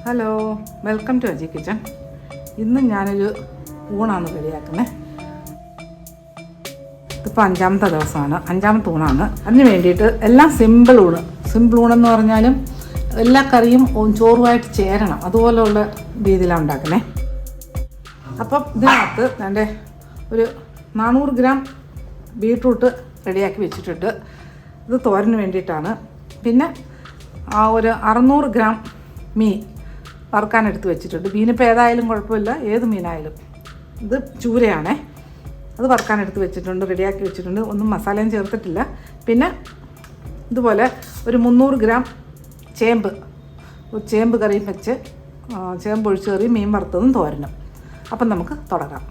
Hello, welcome to Aji kitchen. ഇന്ന് ഞാനൊരു ഊണാണ് റെഡിയാക്കുന്നത്. ഇതിപ്പോൾ 5ാമത്തെ ദിവസമാണ്, 5ാമത്തെ ഊണാണ്. അതിന് വേണ്ടിയിട്ട് എല്ലാം സിമ്പിൾ ഊണെന്ന് പറഞ്ഞാലും എല്ലാ കറിയും ചോറുമായിട്ട് ചേരണം, അതുപോലെയുള്ള രീതിയിലാണ് ഉണ്ടാക്കുന്നത്. അപ്പം ഇതിനകത്ത് എൻ്റെ ഒരു 400 ഗ്രാം ബീട്രൂട്ട് റെഡിയാക്കി വെച്ചിട്ടുണ്ട്. ഇത് തോരന് വേണ്ടിയിട്ടാണ്. പിന്നെ ഒരു 600 ഗ്രാം മീൻ വറുക്കാനെടുത്ത് വെച്ചിട്ടുണ്ട്. മീനിപ്പോൾ ഏതായാലും കുഴപ്പമില്ല, ഏത് മീനായാലും. ഇത് ചൂരയാണേ, അത് വറുക്കാനെടുത്ത് വെച്ചിട്ടുണ്ട്, റെഡിയാക്കി വെച്ചിട്ടുണ്ട്. ഒന്നും മസാലയും ചേർത്തിട്ടില്ല. പിന്നെ ഇതുപോലെ ഒരു 300 ഗ്രാം ചേമ്പ് കറിയും വെച്ച്, ചേമ്പ് ഒഴിച്ച് കറിയും മീൻ വറുത്തതും തോരനും. അപ്പം നമുക്ക് തുടങ്ങാം.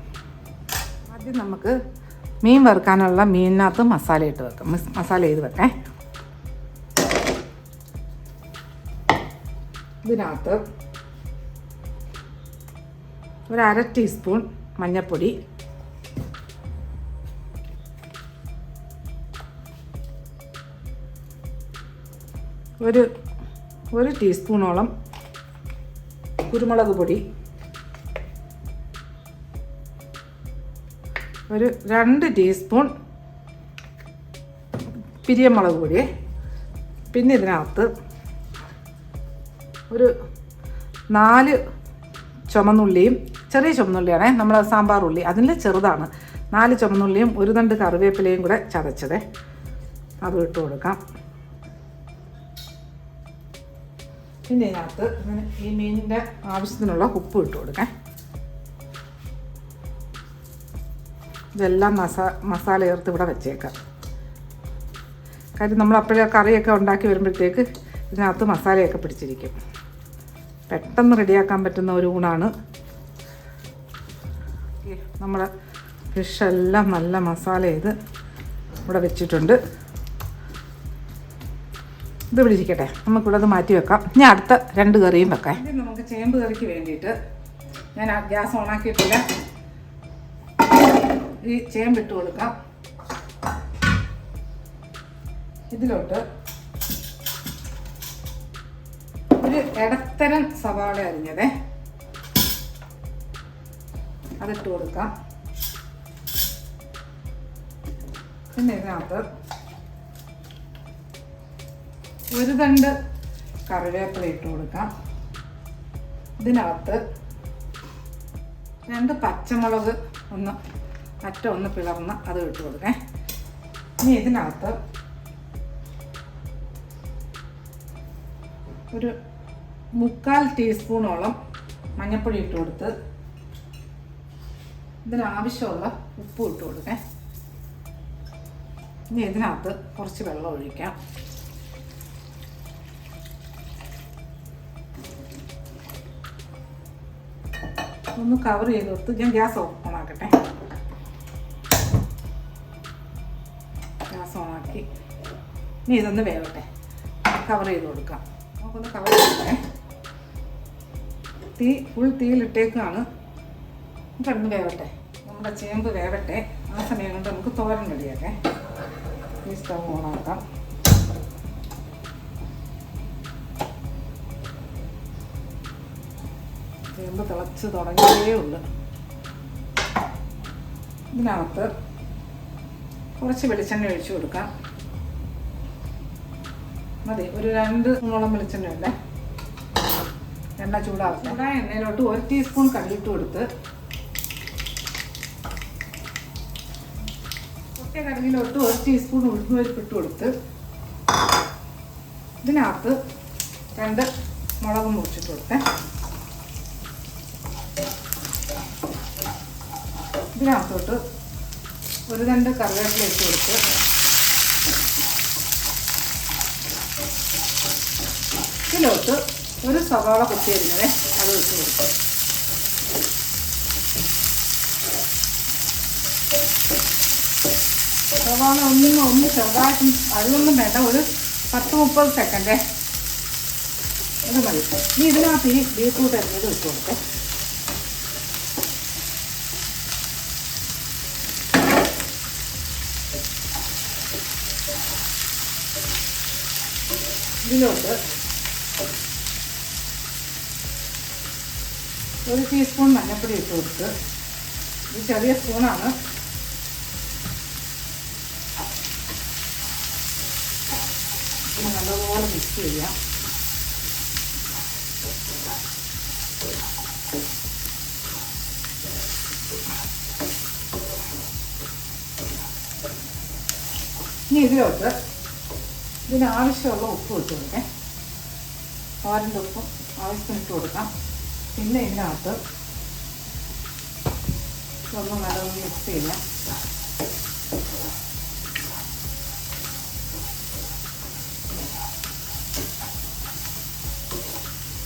ആദ്യം നമുക്ക് മീൻ വറുക്കാനുള്ള മീനിനകത്ത് മസാല ചെയ്ത് വെക്കാം. ഇതിനകത്ത് ഒരു 1/2 ടീസ്പൂൺ മഞ്ഞൾപ്പൊടി, ഒരു ടീസ്പൂണോളം കുരുമുളക് പൊടി, ഒരു 2 ടീസ്പൂൺ പിരിയമുളക് പൊടി. പിന്നെ ഇതിനകത്ത് ഒരു 4 ചുമന്നുള്ളിയും, ചെറിയ ചുമന്നുള്ളിയാണേ, നമ്മൾ സാമ്പാർ ഉള്ളി അതിൽ ചെറുതാണ്, 4 ചുമന്നുള്ളിയും 1 തണ്ട് കറിവേപ്പിലയും കൂടെ ചതച്ചത്, അത് ഇട്ട് കൊടുക്കാം. പിന്നെ ഇതിനകത്ത് ഈ മീനിൻ്റെ ആവശ്യത്തിനുള്ള ഉപ്പ് ഇട്ട് കൊടുക്കാം. ഇതെല്ലാം മസാല ചേർത്ത് ഇവിടെ വെച്ചേക്കാം. കാര്യം നമ്മൾ അപ്പോഴേ കറിയൊക്കെ ഉണ്ടാക്കി വരുമ്പോഴത്തേക്ക് ഇതിനകത്ത് മസാലയൊക്കെ പിടിച്ചിരിക്കും. പെട്ടെന്ന് റെഡിയാക്കാൻ പറ്റുന്ന ഒരു ഊണാണ്. നമ്മൾ ഫിഷെല്ലാം നല്ല മസാല ചെയ്ത് ഇവിടെ വെച്ചിട്ടുണ്ട്. ഇത് പിടിച്ചിരിക്കട്ടെ, നമുക്കിവിടെ അത് മാറ്റി വെക്കാം. ഇനി അടുത്ത 2 കറിയും വെക്കാം. നമുക്ക് ചേമ്പ് കറിക്ക് വേണ്ടിയിട്ട് ഞാൻ ഗ്യാസ് ഓണാക്കിയിട്ടില്ല. ഈ ചേമ്പ് ഇട്ട് കൊടുക്കാം. ഇതിലോട്ട് ഒരു ഇടത്തരം സവാള അരിഞ്ഞതേ, അതിട്ട് കൊടുക്കാം. പിന്നെ ഇതിനകത്ത് 1 തണ്ട് കറിവേപ്പില ഇട്ട് കൊടുക്കാം. ഇതിനകത്ത് 2 പച്ചമുളക് ഒന്ന് പിളർന്ന് അത് ഇട്ട് കൊടുക്കാം. ഇനി ഇതിനകത്ത് ഒരു 3/4 ടീസ്പൂണോളം മഞ്ഞൾപ്പൊടി ഇട്ട് കൊടുത്ത് ഇതിനാവശ്യമുള്ള ഉപ്പ് ഇട്ട് കൊടുക്കാം. ഇനി ഇതിനകത്ത് കുറച്ച് വെള്ളം ഒഴിക്കാം. ഒന്ന് കവർ ചെയ്ത് കൊടുത്ത് ഞാൻ ഗ്യാസ് ഓണാക്കട്ടെ. ഗ്യാസ് ഓണാക്കി ഇനി ഇതൊന്ന് വേവട്ടെ, കവർ ചെയ്ത് കൊടുക്കാം. നമുക്കൊന്ന് കവർ ചെയ്യട്ടെ. ഫുൾ തീയിലിട്ടേക്കാണ്. കിടന്ന് വേവട്ടെ, നമ്മുടെ ചേമ്പ് വേവട്ടെ. ആ സമയം കൊണ്ട് നമുക്ക് തോരൻ റെഡിയാക്കാം. ഈ സ്റ്റവ് ഓണാക്കാം. ചേമ്പ് തിളച്ച് തുടങ്ങിയേ ഉള്ളു. ഇതിനകത്ത് കുറച്ച് വെളിച്ചെണ്ണ ഒഴിച്ചു കൊടുക്കാം. മതി, ഒരു 2 സ്പൂണോളം വെളിച്ചെണ്ണ ഉണ്ട്. എണ്ണ ചൂടാക്കുക. ചൂടായ എണ്ണയിലോട്ട് 1 ടീസ്പൂൺ കല്ലിട്ട് കൊടുത്ത്, ഒറ്റ കടുകിലോട്ട് 1 ടീസ്പൂൺ ഉഴുന്നുപരിപ്പ് ഇട്ട് കൊടുത്ത്, ഇതിനകത്ത് 2 മുളക് മുറിച്ചിട്ട് കൊടുത്തേ. ഇതിനകത്തോട്ട് 1 തണ്ട് കറിവേപ്പില ഇട്ട് കൊടുത്ത്, ഇതിലോട്ട് 1 സവാള കൊത്തി അരിഞ്ഞത് അത് വെച്ച് കൊടുക്കും. സവാള ഒന്ന് ചെറുതായിട്ടും അതൊന്നും വേണ്ട, ഒരു 10-30 സെക്കൻഡ് അത് മതി. ഇനി ഇതിനകത്ത് ഈ ബീട്രൂട്ട് അരിഞ്ഞത് വെച്ച് കൊടുക്കാം. 1 ടീസ്പൂൺ മഞ്ഞൾപ്പൊടി ഇട്ട് കൊടുത്ത്, ഇത് ചെറിയ സ്പൂണാണ്. ഇത് നല്ലപോലെ മിക്സ് ചെയ്യാം. ഇനി ഇതിലോട്ട് ഇതിനാവശ്യമുള്ള ഉപ്പ് ഇട്ട് കൊടുക്കേ. തോരൻ്റെ ഉപ്പും ആവശ്യത്തിന് ഇട്ട് കൊടുക്കാം. പിന്നെ ഇതിനകത്ത് ഇതൊന്ന് നല്ലൊന്ന് മിക്സ് ചെയ്യാം.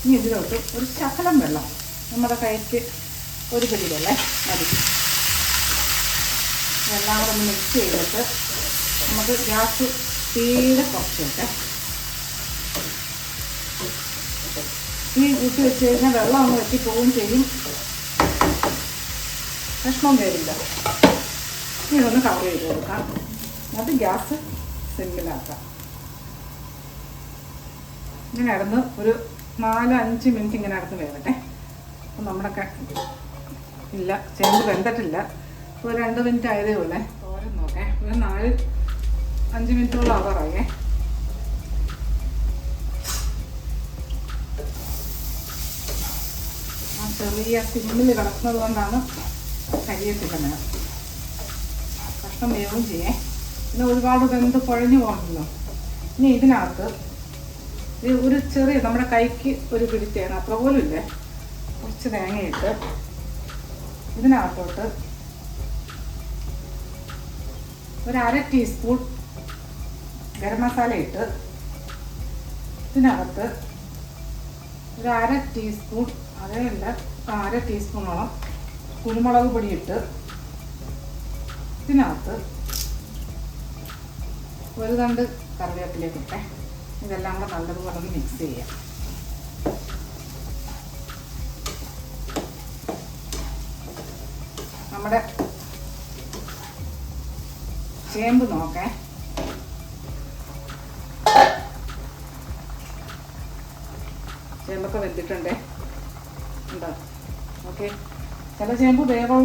ഇനി ഇതിലോട്ട് ഒരു ശകലം വെള്ളം, നമ്മുടെ കൈക്ക് ഒരു പിടി വെള്ളം മതി. ഇതെല്ലാം കൂടെ ഒന്ന് മിക്സ് ചെയ്തിട്ട് നമുക്ക് ഗ്യാസ് തീരെ കുറച്ച് വെക്കാം. ഈ കൂട്ടി വെച്ച് കഴിഞ്ഞാൽ വെള്ളം ഒന്ന് വെട്ടിപ്പോവുകയും ചെയ്യും, കഷ്ണം വരില്ല. ഇനി ഇതൊന്ന് കവർ ചെയ്ത് കൊടുക്കാം. എന്നിട്ട് ഗ്യാസ് സിമ്മിലാക്കാം. ഇങ്ങനെ ഇടന്ന് ഒരു 4-5 മിനിറ്റ് ഇങ്ങനെ അടുത്ത് വേവട്ടെ. അപ്പം നമ്മുടെ ഇല്ല, ചേമ്പ് വെന്തിട്ടില്ല. ഒരു 2 മിനിറ്റ് ആയതേ ഉള്ളേ. തോരൻ നോക്കേ, ഒരു 4-5 മിനിറ്റോളം ആവാറായേ. ആ ചെറിയ സിമ്മിൽ കിടക്കുന്നത് കൊണ്ടാണ് കരിയത്തില്ല. കഷ്ണം വേവും ചെയ്യേ. പിന്നെ ഒരുപാട് വെന്ത് കുഴഞ്ഞു പോകണമല്ലോ. ഇനി ഇതിനകത്ത് ഒരു ചെറിയ നമ്മുടെ കൈക്ക് ഒരു പിടി തേങ്ങ, അത്ര പോലും ഇല്ലേ, കുറച്ച് തേങ്ങയിട്ട് ഇതിനകത്തോട്ട് ഒരു 1/2 ടീസ്പൂൺ ഗരം മസാല ഇട്ട്, ഇതിനകത്ത് ഒരു 1/2 ടീസ്പൂൺ, അതേയല്ല 1/2 ടീസ്പൂണോളം കുരുമുളക് പൊടി ഇട്ട്, ഇതിനകത്ത് ഒരു തണ്ട് കറിവേപ്പിലേക്ക് ഇട്ടേ. ഇതെല്ലാം കൂടെ നല്ലതുപോലെ ഒന്ന് മിക്സ് ചെയ്യാം. നമ്മുടെ ചേമ്പ് നോക്കേ, ചേമ്പൊക്കെ വെന്തിട്ടുണ്ടേ ഉണ്ടോ? ഓക്കെ. ചില ചേമ്പ് വേവ്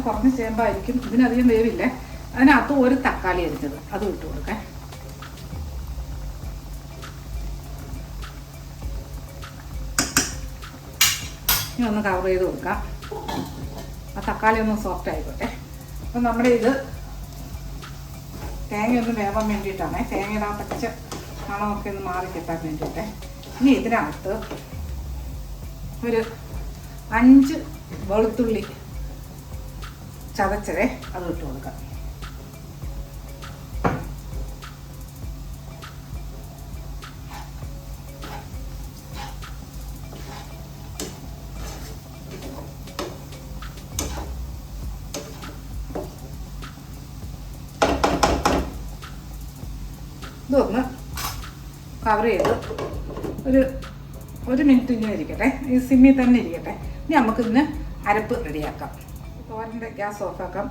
കുറഞ്ഞ ചേമ്പായിരിക്കും, ഇതിനധികം വേവില്ലേ. അതിനകത്ത് ഒരു തക്കാളി അരിഞ്ഞത് അതും ഇട്ട് കൊടുക്കേ. ഇനി ഒന്ന് കവർ ചെയ്ത് കൊടുക്കാം. ആ തക്കാളി ഒന്ന് സോഫ്റ്റ് ആയിക്കോട്ടെ. അപ്പം നമ്മുടെ ഇത് തേങ്ങയൊന്ന് വേവാൻ വേണ്ടിയിട്ടാണ്, തേങ്ങയുടെ ആ പച്ച മണമൊക്കെ ഒന്ന് മാറി കിട്ടാൻ വേണ്ടിയിട്ട്. ഇനി ഇതിനകത്ത് ഒരു 5 വെളുത്തുള്ളി ചതച്ചതേ അത് ഇട്ട് കൊടുക്കാം. ഇതൊന്ന് കവർ ചെയ്ത് ഒരു മിനിറ്റ് ഇങ്ങനെ ഇരിക്കട്ടെ. ഈ സിമ്മിൽ തന്നെ ഇരിക്കട്ടെ. ഇനി നമുക്കിതിന് അരപ്പ് റെഡിയാക്കാം. തോരൻ്റെ ഗ്യാസ് ഓഫാക്കാം.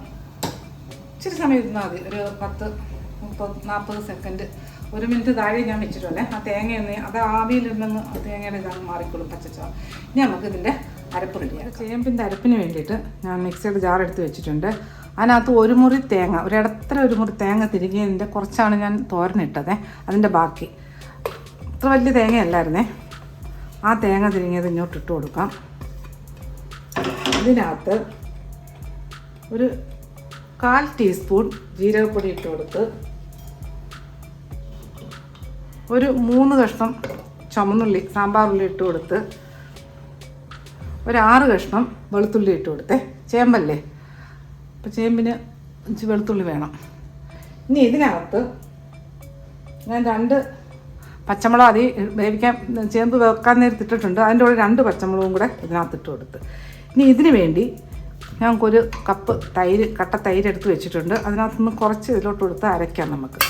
ഇച്ചിരി സമയം ഇരുന്നാൽ മതി, ഒരു 10-30-40 സെക്കൻഡ്, 1 മിനിറ്റ് താഴെ ഞാൻ വെച്ചിട്ടുള്ളേ. ആ തേങ്ങയൊന്ന് അത് ആവിയിലിരുന്നെന്ന് ആ തേങ്ങയുടെ ഇതാണ് മാറിക്കോളും, പച്ചച്ചോ. ഇനി നമുക്കിതിൻ്റെ അരപ്പ് റെഡിയാക്കാം. ചേമ്പിൻ്റെ അരപ്പിന് വേണ്ടിയിട്ട് ഞാൻ മിക്സിയുടെ ജാർ എടുത്ത് വെച്ചിട്ടുണ്ട്. അതിനകത്ത് 1 മുറി തേങ്ങ, ഒരിടത്തര 1 മുറി തേങ്ങ തിരികിയതിൻ്റെ കുറച്ചാണ് ഞാൻ തോരനിട്ടത്. അതിൻ്റെ ബാക്കി അത്ര വലിയ തേങ്ങയല്ലായിരുന്നേ. ആ തേങ്ങ തിരിങ്ങിയത് ഇങ്ങോട്ട് ഇട്ട് കൊടുക്കാം. ഇതിനകത്ത് ഒരു 1/4 ടീസ്പൂൺ ജീരകപ്പൊടി ഇട്ട് കൊടുത്ത്, ഒരു 3 കഷ്ണം ചുമന്നുള്ളി സാമ്പാർ ഉള്ളി ഇട്ട് കൊടുത്ത്, ഒരു 6 കഷ്ണം വെളുത്തുള്ളി ഇട്ട് കൊടുത്തേ. ചേമ്പല്ലേ, അപ്പോൾ ചേമ്പിന് ഇച്ചിരി വെളുത്തുള്ളി വേണം. ഇനി ഇതിനകത്ത് ഞാൻ 2 പച്ചമുളക് അതി വേവിക്കാൻ ചേമ്പ് വെക്കാൻ നേരത്ത് ഇട്ടിട്ടുണ്ട്. അതിൻ്റെ കൂടെ 2 പച്ചമുളകും കൂടെ ഇതിനകത്ത് ഇട്ട് കൊടുത്ത്. ഇനി ഇതിന് വേണ്ടി ഞങ്ങൾക്കൊരു കപ്പ് കട്ട തൈര് എടുത്ത് വെച്ചിട്ടുണ്ട്. അതിനകത്തുനിന്ന് കുറച്ച് ഇതിലോട്ട് കൊടുത്ത് അരയ്ക്കാം. നമുക്ക്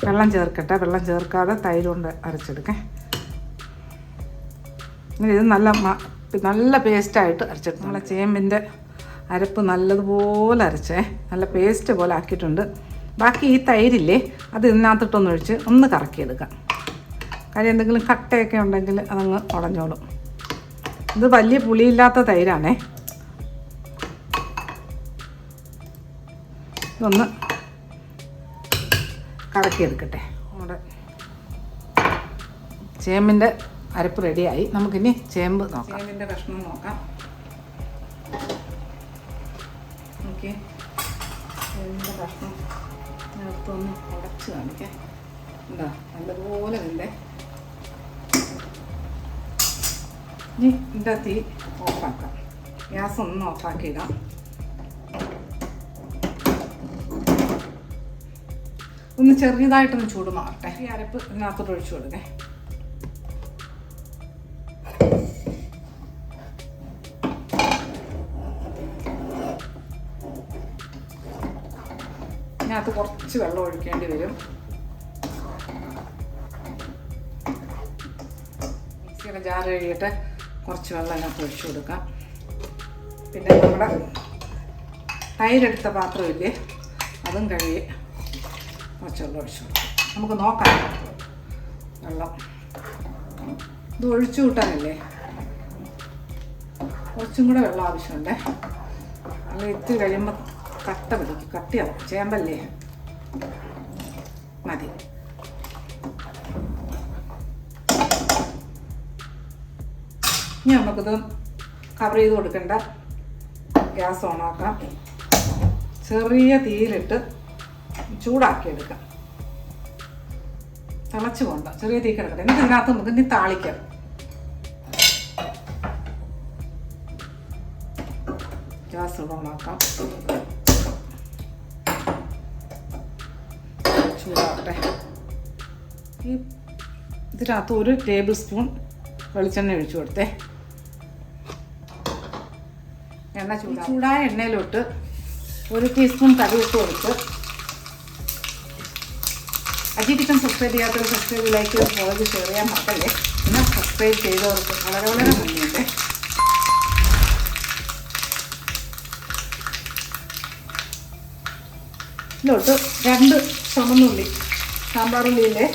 വെള്ളം ചേർക്കട്ടെ, വെള്ളം ചേർക്കാതെ തൈര് കൊണ്ട് അരച്ചെടുക്കാം. ഇനി ഇത് നല്ല പേസ്റ്റായിട്ട് അരച്ചെടുക്കും. നമ്മളെ ചേമ്പിൻ്റെ അരപ്പ് നല്ലതുപോലെ അരച്ചേ, നല്ല പേസ്റ്റ് പോലെ ആക്കിയിട്ടുണ്ട്. ബാക്കി ഈ തൈരില്ലേ അത് ഇതിനകത്തിട്ടൊന്നൊഴിച്ച് ഒന്ന് കറക്കിയെടുക്കാം. കാര്യം എന്തെങ്കിലും കട്ടയൊക്കെ ഉണ്ടെങ്കിൽ അതങ്ങ് ഉടഞ്ഞോളും. ഇത് വലിയ പുളിയില്ലാത്ത തൈരാണേ. ഇതൊന്ന് കറക്കിയെടുക്കട്ടെ. നമ്മുടെ ചേമ്പിൻ്റെ അരപ്പ് റെഡിയായി. നമുക്കിനി ചേമ്പ് നോക്കാം. ചേമ്പിൻ്റെ കഷ്ണം നോക്കാം. ഓക്കെ, ചേമ്പിൻ്റെ കഷ്ണം നേരത്തൊന്ന് ഉടച്ച് കാണിക്കാം. എന്താ നല്ലപോലെ ഇല്ലേ. ഇനി ഇതിൻ്റെ തീ ഓഫാക്കാം. ഗ്യാസ് ഒന്ന് ഓഫാക്കിയിടാം. ഒന്ന് ചെറിയതായിട്ടൊന്ന് ചൂട് മാറട്ടെ. ഈ അരപ്പ് ഇതിനകത്തോട്ട് ഒഴിച്ചു കൊടുക്കേ. ഇതിനകത്ത് കുറച്ച് വെള്ളം ഒഴിക്കേണ്ടി വരും. മിക്സിയുടെ ജാർ കഴുകിയിട്ട് കുറച്ച് വെള്ളം അതിനകത്ത് ഒഴിച്ചു കൊടുക്കാം. പിന്നെ നമ്മുടെ തൈരെടുത്ത പാത്രമില്ലേ, അതും കഴുകി കുറച്ച് വെള്ളം ഒഴിച്ചു കൊടുക്കാം. നമുക്ക് നോക്കാം വെള്ളം. ഇത് ഒഴിച്ചു കൂട്ടാനല്ലേ, കുറച്ചും കൂടെ വെള്ളം ആവശ്യമുണ്ടേ. അല്ലെങ്കിൽ ഇത്തിരി കഴിയുമ്പോൾ കട്ട പിടിക്കും, കട്ടിയാവും. ചേമ്പല്ലേ, മതി. ഇനി നമുക്കിത് കവർ ചെയ്ത് കൊടുക്കണ്ട. ഗ്യാസ് ഓണാക്കാം. ചെറിയ തീയിലിട്ട് ചൂടാക്കിയെടുക്കാം. തിളച്ച് പോകണ്ട, ചെറിയ തീ കിടക്കട്ടെ. എന്നിട്ട് ഇതിനകത്ത് നമുക്ക് ഇനി താളിക്കാം. ഗ്യാസ് ഓണാക്കാം. ചൂടാകട്ടെ. ഈ ഇതിനകത്ത് 1 ടേബിൾ സ്പൂൺ വെളിച്ചെണ്ണ ഒഴിച്ചു കൊടുത്തേ. എണ്ണ ചൂടായ എണ്ണയിലോട്ട് 1 ടീസ്പൂൺ കറിവേപ്പ് കൊടുത്ത്. അജി കിച്ചൻ സബ്സ്ക്രൈബ് ചെയ്യാത്തവർ സബ്സ്ക്രൈബ്, ലൈക്ക് ചെയ്ത് ഫോളോ, ഷെയർ ചെയ്യാൻ മറക്കല്ലേ. പിന്നെ സബ്സ്ക്രൈബ് ചെയ്തവർക്ക് വളരെ വളരെ നന്ദിയുണ്ട്. ഇതിലോട്ട് 2 ചുമന്നുള്ളി, സാമ്പാറുള്ളിയിലെ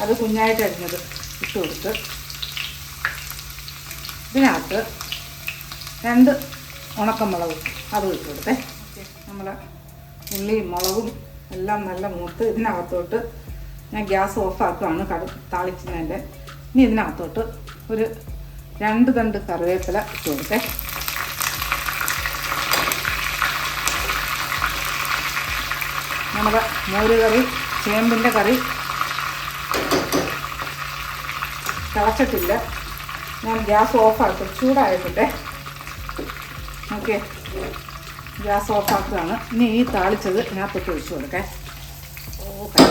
അത് കുഞ്ഞായിട്ട് അരിഞ്ഞത് ഇട്ട് കൊടുത്ത്. ഇതിനകത്ത് 2 ഉണക്കമുളകും അതും ഇട്ട് കൊടുത്തേ. നമ്മൾ ഉള്ളിയും മുളകും എല്ലാം നല്ല മൂത്ത് ഇതിനകത്തോട്ട് ഞാൻ ഗ്യാസ് ഓഫാക്കുകയാണ് താളിക്കുന്നതിൻ്റെ. ഇനി ഇതിനകത്തോട്ട് 2 തണ്ട് കറിവേപ്പില ഇട്ട് കൊടുത്തേ. നമ്മുടെ മോര് കറി, ചേമ്പിൻ്റെ കറി തിളച്ചിട്ടില്ല. ഞാൻ ഗ്യാസ് ഓഫാക്കും. ചൂടായിട്ടെ. ഓക്കെ, ഗ്യാസ് ഓഫാക്കുകയാണ്. ഇനി ഈ താളിച്ചത് ഇതിനകത്തൊക്കെ ഒഴിച്ചു കൊടുക്കേ. ഓക്കെ,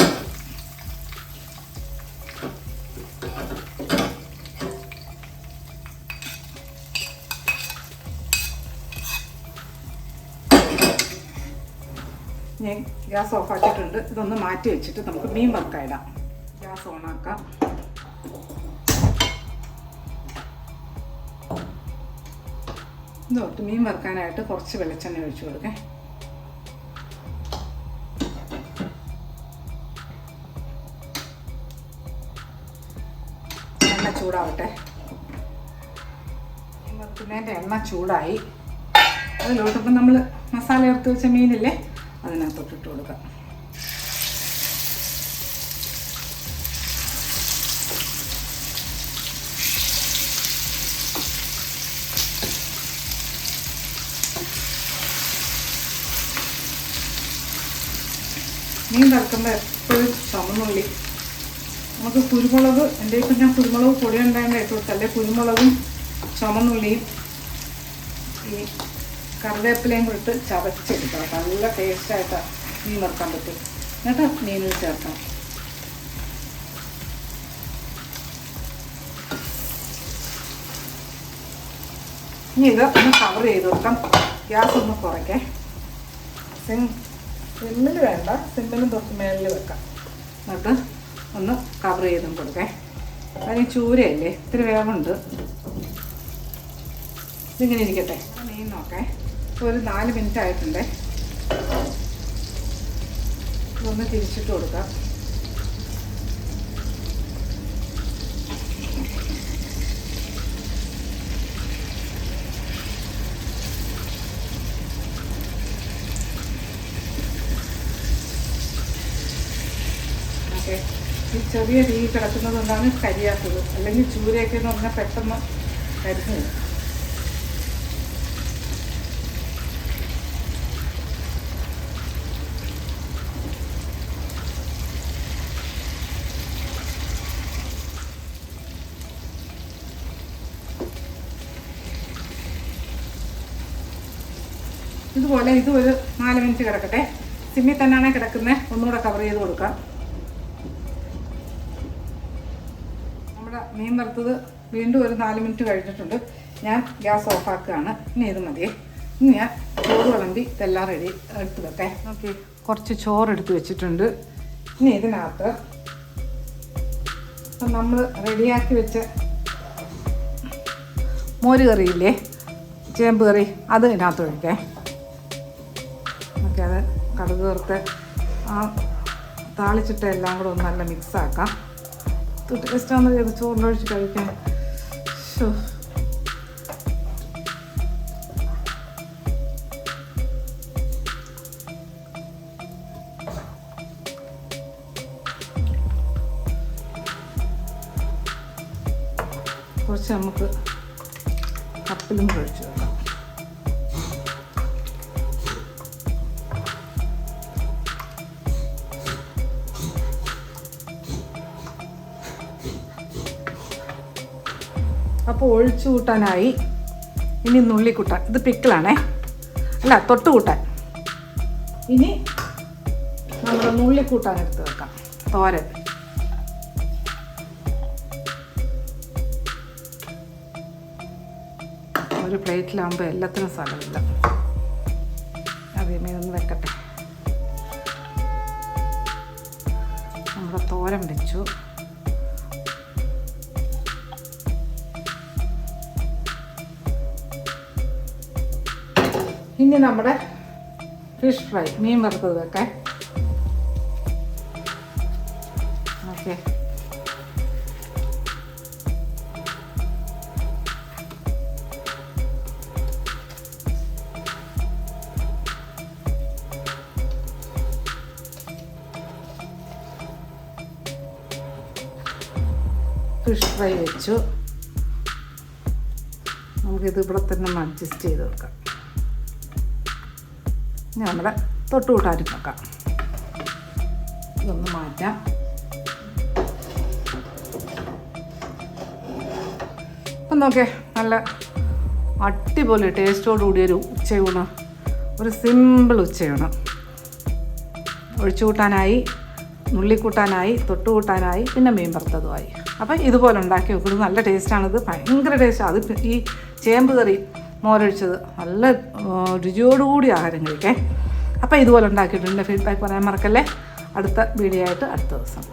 ഞാൻ ഗ്യാസ് ഓഫാക്കിയിട്ടുണ്ട്. ഇതൊന്ന് മാറ്റി വെച്ചിട്ട് നമുക്ക് മീൻ വറുക്കാൻ ഇടാം. ഗ്യാസ് ഓണാക്കാം. ഇതോട്ട് മീൻ വറുക്കാനായിട്ട് കുറച്ച് വെളിച്ചെണ്ണ ഒഴിച്ചു കൊടുക്കേ. എണ്ണ ചൂടാവട്ടെ. മീൻ വറുക്കുന്നതിൻ്റെ എണ്ണ ചൂടായി. അതിലോട്ടിപ്പം നമ്മൾ മസാല ചേർത്ത് വെച്ച മീനില്ലേ, അതിനകത്തോട്ടിട്ട് കൊടുക്കാം. മീൻ വറുക്കുമ്പോൾ എപ്പോഴും ചുമന്നുള്ളി, നമുക്ക് കുരുമുളക്, എൻ്റെ ഇപ്പം ഞാൻ കുരുമുളക് പൊടി ഉണ്ടായതിൻ്റെ ഇട്ട് കൊടുത്തല്ലേ, കുരുമുളകും ചുമന്നുള്ളിയും ഈ കറിവേപ്പിലയും കൂടി ഇട്ട് ചതച്ചെടുക്കണം. നല്ല ടേസ്റ്റായിട്ട് മീൻ വറുക്കാൻ പറ്റും. എന്നിട്ട് മീനിൽ ചേർക്കണം. ഇനി ഇത് ഒന്ന് കവർ ചെയ്ത് കൊടുക്കാം. ഗ്യാസ് ഒന്ന് കുറയ്ക്കേ. സിമ്മിൽ വേണ്ട, സിമ്മിലും തൊട്ട് മേളിൽ വെക്കാം. എന്നിട്ട് ഒന്ന് കവർ ചെയ്തും കൊടുക്കേ. അതിന് ചൂരയല്ലേ, ഇത്തിരി വേവുണ്ട്. ഇതിങ്ങനെ ഇരിക്കട്ടെ. മീൻ നോക്കേ. ഒരു 4 മിനിറ്റ് ആയിട്ടുണ്ടേ. ഇതൊന്ന് തിരിച്ചിട്ട് കൊടുക്കാം. ചെറിയ തീ കിടക്കുന്നത് കൊണ്ടാണ് കരിയാത്തത്. അല്ലെങ്കിൽ ചൂരയൊക്കെ എന്ന് പറഞ്ഞാൽ പെട്ടെന്ന് കരിഞ്ഞു വരും. ഇതുപോലെ ഇതും ഒരു 4 മിനിറ്റ് കിടക്കട്ടെ. സിമ്മിൽ തന്നെയാണ് കിടക്കുന്നത്. ഒന്നുകൂടെ കവർ ചെയ്ത് കൊടുക്കാം. നമ്മുടെ മീൻ വറുത്തത് വീണ്ടും ഒരു 4 മിനിറ്റ് കഴിഞ്ഞിട്ടുണ്ട്. ഞാൻ ഗ്യാസ് ഓഫാക്കുകയാണ്. ഇനി ഇത് മതിയേ. ഇനി ഞാൻ ചോറ് വിളമ്പി ഇതെല്ലാം റെഡി എടുത്ത് വെക്കേ. ഓക്കെ, കുറച്ച് ചോറ് എടുത്ത് വെച്ചിട്ടുണ്ട്. ഇനി ഇതിനകത്ത് ഇപ്പം നമ്മൾ റെഡിയാക്കി വെച്ച മോര് കറിയില്ലേ, ചേമ്പ് കറി, അത് ഇതിനകത്ത് ഒഴിക്കേ. ഓക്കെ, അത് കടുക് വറുത്ത് ആ താളിച്ചിട്ട് എല്ലാം കൂടെ ഒന്ന് നല്ല മിക്സാക്കാം. ടേസ്റ്റ് ആണെന്ന് ചെയ്ത് ചോറിലൊഴിച്ച് കഴിക്കാൻ. കുറച്ച് നമുക്ക് കപ്പിലും കഴിച്ചു വെക്കാം. അപ്പോൾ ഒഴിച്ചു കൂട്ടാനായി ഇനി നുള്ളിക്കൂട്ടാൻ. ഇത് പിക്കിളാണേ, അല്ല തൊട്ട് കൂട്ടാൻ. ഇനി നമ്മുടെ നുള്ളിക്കൂട്ടാൻ എടുത്ത് വെക്കാം. തോരൻ. ഒരു പ്ലേറ്റിലാകുമ്പോൾ എല്ലാത്തിനും സ്ഥലമില്ല. അതേമേ ഒന്ന് വെക്കട്ടെ. നമ്മുടെ തോരൻ വെച്ചു. ഇനി നമ്മുടെ ഫിഷ് ഫ്രൈ, മീൻ വറുത്തത് വെക്കാൻ. ഓക്കെ, ഫിഷ് ഫ്രൈ വെച്ചു. നമുക്കിത് ഇവിടെ തന്നെ ഒന്ന് അഡ്ജസ്റ്റ് ചെയ്ത് വെക്കാം. ഇനി നമ്മുടെ തൊട്ട് കൂട്ടാനും വെക്കാം. ഇതൊന്ന് മാറ്റാം. അപ്പം നോക്കേ, നല്ല അടിപൊളി ടേസ്റ്റോടുകൂടിയൊരു ഉച്ചയൂണ്. ഒരു സിമ്പിൾ ഉച്ചയൂണ്. ഒഴിച്ചു കൂട്ടാനായി, നുള്ളിക്കൂട്ടാനായി, തൊട്ട് കൂട്ടാനായി, പിന്നെ മീൻ വറുത്തതുമായി. അപ്പം ഇതുപോലെ ഉണ്ടാക്കി വെക്കുന്നത് നല്ല ടേസ്റ്റാണിത്. ഭയങ്കര ടേസ്റ്റാണ്. അത് ഈ ചേമ്പ് കറി മോരൊഴിച്ചത് നല്ല രുചിയോടുകൂടി ആഹാരം കഴിക്കേ. അപ്പോൾ ഇതുപോലെ ഉണ്ടാക്കിയിട്ടുണ്ട്. ഫീഡ്ബാക്ക് പറയാൻ മറക്കല്ലേ. അടുത്ത വീഡിയോ ആയിട്ട് അടുത്ത ദിവസം.